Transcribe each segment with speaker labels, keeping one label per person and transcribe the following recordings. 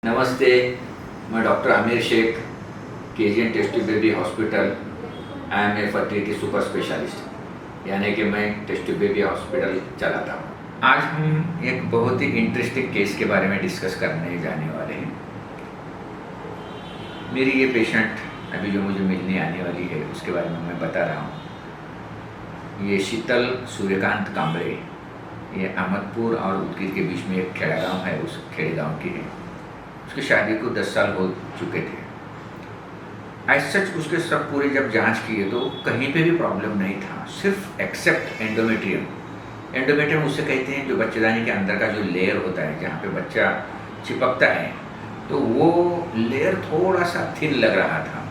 Speaker 1: नमस्ते, मैं doctor Aamir Shaikh, KGN test tube baby hospital. I am a fertility super specialist, यानी कि मैं टेस्ट ट्यूब बेबी हॉस्पिटल चलाता हूँ। आज हम एक बहुत ही इंटरेस्टिंग केस के बारे में डिस्कस करने जाने वाले हैं। मेरी ये पेशेंट अभी जो मुझे मिलने आने वाली है उसके बारे में मैं बता रहा हूँ। ये शीतल सूर्यकांत कांबळे, ये अहमदपुर और उदगीर के बीच में एक खेड़ा गाँव है, उस खेड़े गाँव की है। उसकी शादी को 10 साल हो चुके थे। एज सच उसके सब पूरे जब जांच किए तो कहीं पे भी प्रॉब्लम नहीं था, सिर्फ एक्सेप्ट एंडोमेट्रियम। एंडोमेट्रियम उसे कहते हैं जो बच्चेदानी के अंदर का जो लेयर होता है, जहाँ पे बच्चा चिपकता है, तो वो लेयर थोड़ा सा थिन लग रहा था।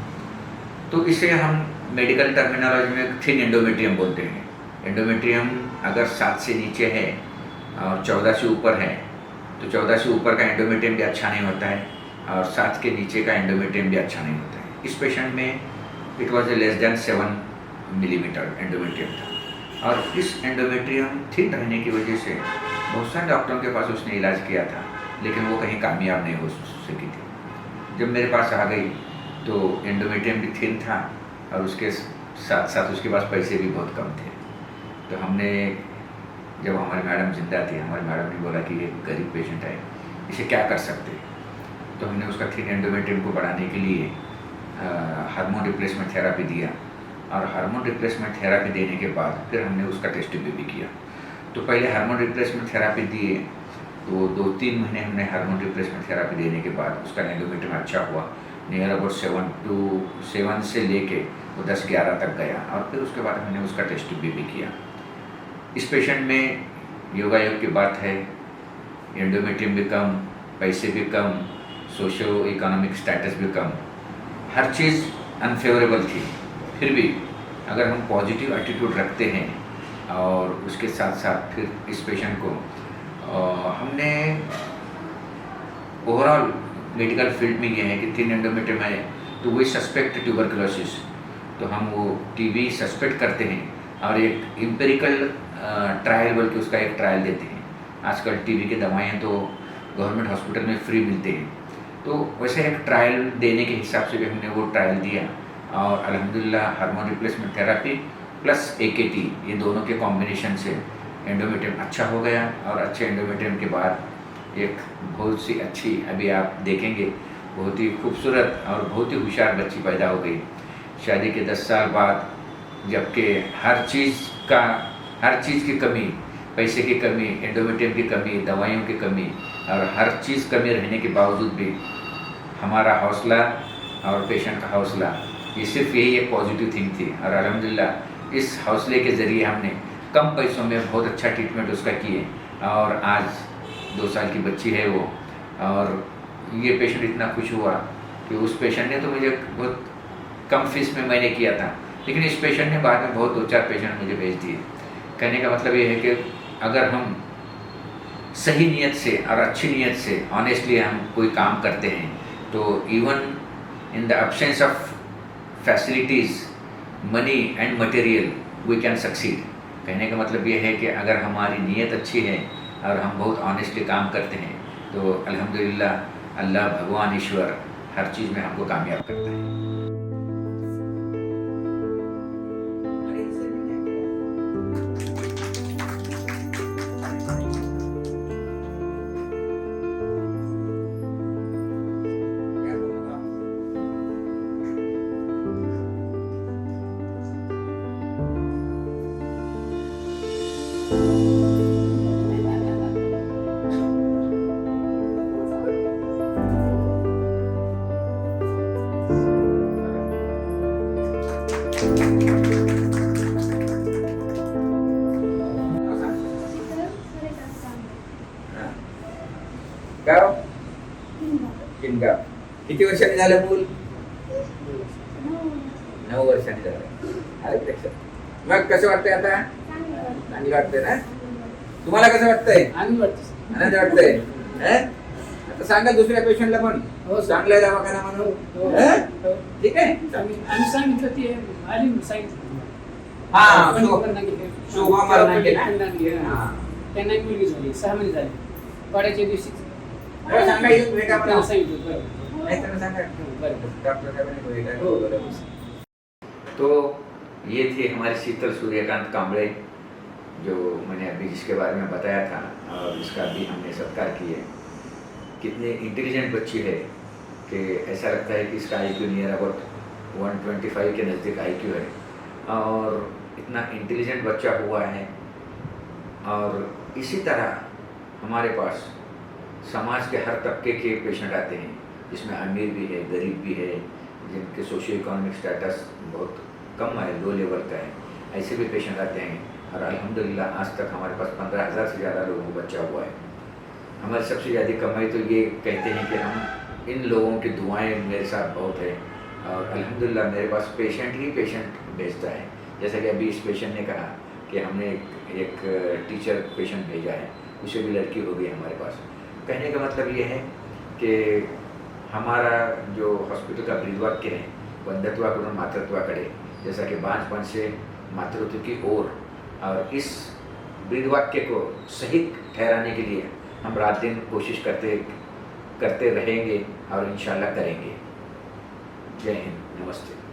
Speaker 1: तो इसे हम मेडिकल टर्मिनोलॉजी में थिन एंडोमेट्रियम बोलते हैं। एंडोमेट्रियम अगर 7 से नीचे है और 14 से ऊपर है तो 14 से ऊपर का एंडोमेट्रियम भी अच्छा नहीं होता है और 7 के नीचे का एंडोमेट्रियम भी अच्छा नहीं होता है। इस पेशेंट में it was a less than 7 millimetre endometrium था और इस एंडोमेट्रियम थिन रहने की वजह से बहुत सारे डॉक्टरों के पास उसने इलाज किया था, लेकिन वो कहीं कामयाब नहीं हो सकी थी। जब मेरे पास आ गई तो एंडोमेट्रियम भी थिन था और उसके साथ साथ उसके पास पैसे भी बहुत कम थे। तो हमने, जब हमारी मैडम जिंदा थी, हमारी मैडम ने बोला कि ये गरीब पेशेंट है, इसे क्या कर सकते हैं। तो हमने उसका थिन एंडोमेट्रियम को बढ़ाने के लिए हार्मोन रिप्लेसमेंट थेरापी दिया और हार्मोन रिप्लेसमेंट थेरापी देने के बाद फिर हमने उसका टेस्ट ट्यूब बेबी किया। तो पहले हार्मोन रिप्लेसमेंट थेरापी दिए, तो 2-3 महीने हमने हार्मोन रिप्लेसमेंट थेरापी देने के बाद उसका एंडोमेट्रियम अच्छा हुआ। नियर अबाउट 7 से लेके वो 10-11 तक गया और फिर उसके बाद हमने उसका टेस्ट ट्यूब बेबी किया। इस पेशेंट में योगायोग की बात है, एंडोमेट्रियम भी कम, पैसे भी कम, सोशो इकोनॉमिक स्टेटस भी कम, हर चीज़ अनफेवरेबल थी। फिर भी अगर हम पॉजिटिव एटीट्यूड रखते हैं और उसके साथ साथ फिर इस पेशेंट को हमने ओवरऑल मेडिकल फील्ड में ये है कि थिन एंडोमेट्रियम है तो वी सस्पेक्ट ट्यूबरकुलोसिस, तो हम वो टीबी सस्पेक्ट करते हैं और एक एम्पिरिकल ट्रायल बोल के उसका एक ट्रायल देते हैं। आजकल टीबी की दवाएं तो गवर्नमेंट हॉस्पिटल में फ्री मिलते हैं, तो वैसे एक ट्रायल देने के हिसाब से भी हमने वो ट्रायल दिया और अल्हम्दुलिल्लाह hormone replacement therapy plus AKT, ये दोनों के कॉम्बिनेशन से एंडोमेट्रियम अच्छा हो गया और अच्छे एंडोमेट्रियम के बाद एक बहुत सी अच्छी, अभी आप देखेंगे, बहुत ही खूबसूरत और बहुत ही होशियार बच्ची पैदा हो गई शादी के 10 साल बाद। जबकि हर चीज़ की कमी, पैसे की कमी, एंडोमेट्रियम की कमी, दवाइयों की कमी और हर चीज़ कमी रहने के बावजूद भी हमारा हौसला और पेशेंट का हौसला, ये सिर्फ यही एक पॉजिटिव थिंग थी और अल्हम्दुलिल्लाह इस हौसले के ज़रिए हमने कम पैसों में बहुत अच्छा ट्रीटमेंट उसका किए और आज 2 साल की बच्ची है वो। और ये पेशेंट इतना खुश हुआ कि उस पेशेंट ने तो मुझे बहुत कम फीस में मैंने किया था, लेकिन इस पेशेंट ने बाद में बहुत 2-4 पेशेंट मुझे भेज दिए। कहने का मतलब ये है कि अगर हम सही नीयत से और अच्छी नीयत से ऑनेस्टली हम कोई काम करते हैं तो even in the absence of facilities, money and material, we can succeed. कहने का मतलब ये है कि अगर हमारी नीयत अच्छी है और हम बहुत ऑनेस्टली काम करते हैं तो अल्हम्दुलिल्लाह अल्लाह भगवान ईश्वर हर चीज़ में हमको कामयाब करता है। गाव किनगाव. किती वर्षांनी झालं मूल? 9 वर्षांनी झालं. आलं लक्षात. मग कसं वाटतंय आता? चांगलं वाटतंय ना? तुम्हाला कसं वाटतंय? आनंद वाटतंय. आता सांगा दुसऱ्या पेशंटला पण चांगला दवाखाना म्हणून. ठीक आहे.
Speaker 2: आम्ही सांगितलं ती आली सांगितलं.
Speaker 1: शोभा मला
Speaker 2: त्यांना मुलगी झाली 6 महिने झाले. पाड्याच्या दिवशी
Speaker 3: त्याला सांगा येऊन भेटा मला.
Speaker 2: त्याला सांगितलं बरं.
Speaker 3: नाही त्याला सांगा
Speaker 2: बरं.
Speaker 3: डॉक्टर साहेबांनी भेटा.
Speaker 2: हो, बरोबर.
Speaker 1: तो ये थे हमारे शीतल सूर्यकांत कांबळे, जो मैंने अभी जिसके बारे में बताया था और इसका भी हमने सत्कार किया। कितनी इंटेलिजेंट बच्ची है कि ऐसा लगता है कि इसका IQ नियर अबाउट 125 के नज़दीक IQ है, और इतना इंटेलिजेंट बच्चा हुआ है। और इसी तरह हमारे पास समाज के हर तबके के पेशेंट आते हैं, जिसमें अमीर भी है, गरीब भी है, जिनके सोशियो इकोनॉमिक स्टेटस बहुत कम है, लो लेवल का है, ऐसे भी पेशेंट आते हैं। और अल्हम्दुलिल्लाह आज तक हमारे पास 15,000 से ज़्यादा लोगों को बच्चा हुआ है। हमारी सबसे ज़्यादा कमाई तो ये कहते हैं कि हम इन लोगों की दुआएं मेरे साथ बहुत है, और अल्हम्दुलिल्लाह मेरे पास पेशेंट ही पेशेंट भेजता है। जैसा कि अभी इस पेशेंट ने कहा कि हमने एक टीचर पेशेंट भेजा है, उसे भी लड़की हो गई हमारे पास। कहने का मतलब ये है कि हमारा जो हॉस्पिटल का ब्रीदवाक्य है, बंधत्वाकडून मातृत्वाकडे, जैसा कि बांझपन से मातृत्व की ओर, और इस ब्रीदवाक्य को सही ठहराने के लिए हम रात दिन कोशिश करते रहेंगे और इंशाल्लाह करेंगे। जय हिंद, नमस्ते।